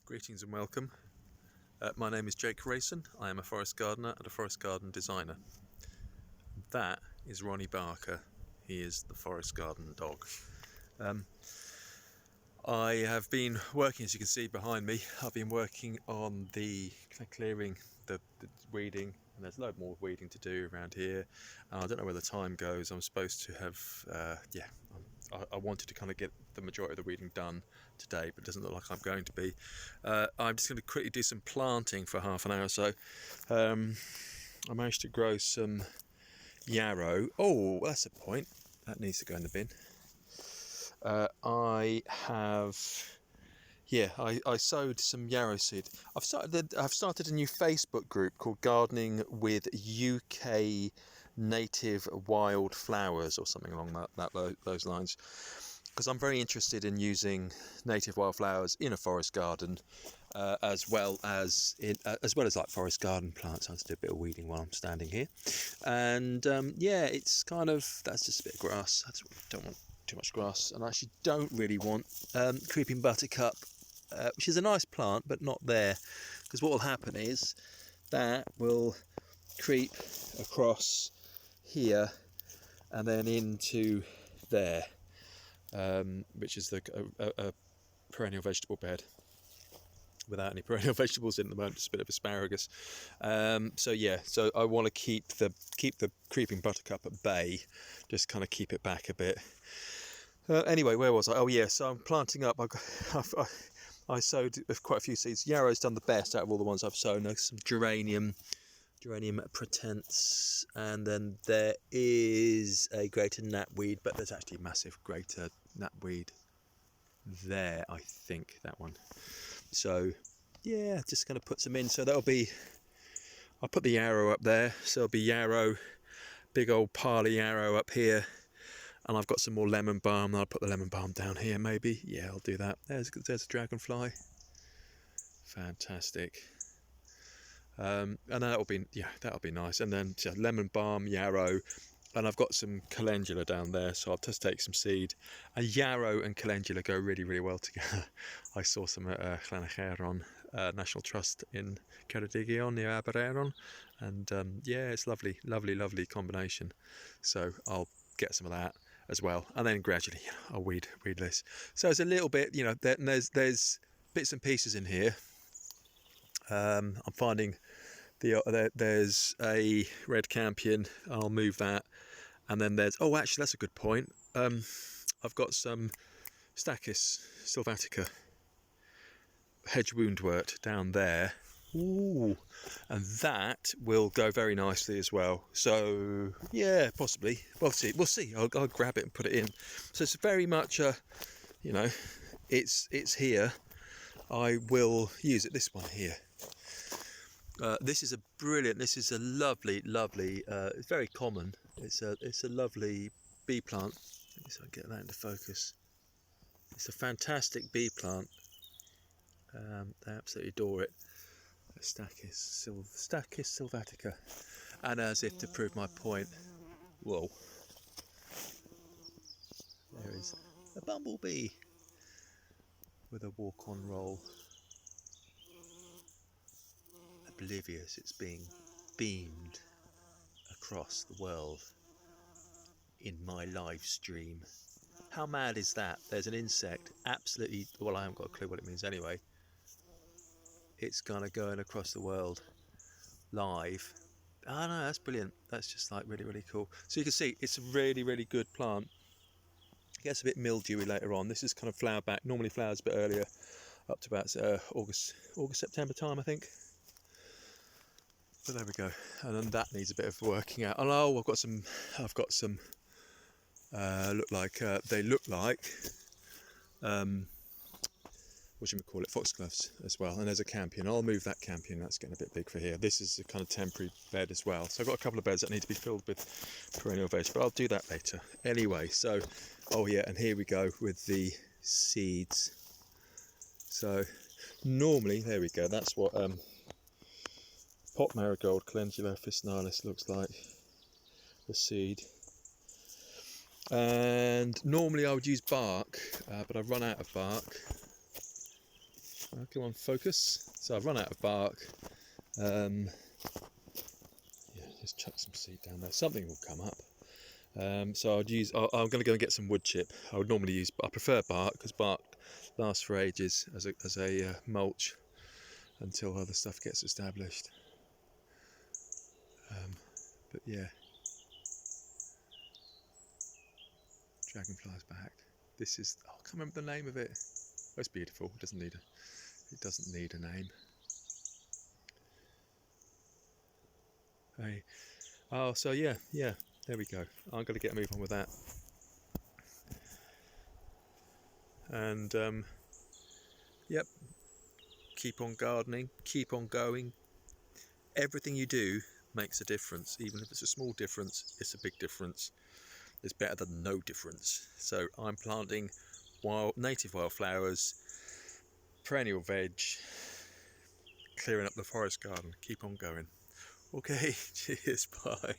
Greetings and welcome. My name is Jake Rayson. I am a forest gardener and a forest garden designer. That is Ronnie Barker. He is the forest garden dog. I have been working, as you can see behind me, I've been working on the clearing the weeding, and there's a load more weeding to do around here. I don't know where the time goes. I'm supposed to have, I wanted to kind of get the majority of the weeding done today, but it doesn't look like I'm going to be. I'm just going to quickly do some planting for half an hour or so. I managed to grow some yarrow. Oh, that's a point. That needs to go in the bin. I sowed some yarrow seed. I've started a new Facebook group called Gardening with UK Native Wild Flowers, or something along those lines, because I'm very interested in using native wildflowers in a forest garden, as well as like forest garden plants. I'll just do a bit of weeding while I'm standing here, and it's kind of, that's just a bit of grass. I don't want too much grass, and I actually don't really want creeping buttercup, which is a nice plant but not there, because what will happen is that will creep across here and then into there, which is a perennial vegetable bed without any perennial vegetables in at the moment, just a bit of asparagus. So I want to keep the creeping buttercup at bay, just kind of keep it back a bit. Anyway, where was I? Oh yeah, so I'm planting up. I sowed quite a few seeds. Yarrow's done the best out of all the ones I've sown. There's some geranium pretense, and then there is a greater knapweed, but there's actually a massive greater knapweed there, I think, that one. So yeah, just going to put some in. So that'll be, I'll put the yarrow up there, so it'll be yarrow, big old pile of yarrow up here. And I've got some more lemon balm. I'll put the lemon balm down here, maybe. Yeah, I'll do that. There's a dragonfly. Fantastic. And that'll be nice. And then lemon balm, yarrow, and I've got some calendula down there, so I'll just take some seed. And yarrow and calendula go really, really well together. I saw some at Llanacheron National Trust in Ceredigion near Aberaeron, and it's lovely, lovely, lovely combination. So I'll get some of that as well, and then gradually I'll weed this. So it's a little bit, there's bits and pieces in here. I'm finding there's a red campion. I'll move that, and then there's, oh, actually that's a good point. I've got some Stachys sylvatica hedge woundwort down there. Ooh, and that will go very nicely as well. So yeah, possibly. We'll see. I'll grab it and put it in. So it's very much it's here. I will use it. This one here. This is a lovely, it's very common. It's a lovely bee plant. Let me see if I can get that into focus. It's a fantastic bee plant. They absolutely adore it. Stachys sylvatica. And as if to prove my point, whoa, there is a bumblebee with a walk-on roll. Oblivious it's being beamed across the world in my live stream. How mad is that? There's an insect, absolutely, well, I haven't got a clue what it means anyway. It's kind of going across the world live. Oh no, that's brilliant. That's just like really, really cool. So you can see it's a really, really good plant. It gets a bit mildewy later on. This is kind of flower back. Normally flowers a bit earlier, up to about August, September time, I think. But there we go. And then that needs a bit of working out. And oh, I've got some they look like foxgloves as well. And there's a campion. I'll move that campion. That's getting a bit big for here. This is a kind of temporary bed as well. So I've got a couple of beds that need to be filled with perennial veg, but I'll do that later. Anyway, so, oh yeah, and here we go with the seeds. So normally, there we go. That's what pot marigold, Calendula officinalis, looks like, the seed. And normally I would use bark, but I've run out of bark. Oh, come on, focus. So I've run out of bark. Yeah, just chuck some seed down there. Something will come up. So I'm going to go and get some wood chip. I would normally use, but I prefer bark because bark lasts for ages as a mulch until other stuff gets established. But yeah, dragonflies back. This is, I can't remember the name of it. Oh, it's beautiful. It doesn't need a name. Hey. Oh, so yeah, there we go. I'm going to get a move on with that. And yep, keep on gardening, keep on going. Everything you do makes a difference. Even if it's a small difference, it's a big difference. It's better than no difference. So I'm planting native wildflowers, perennial veg, clearing up the forest garden. Keep on going. Okay, cheers, bye.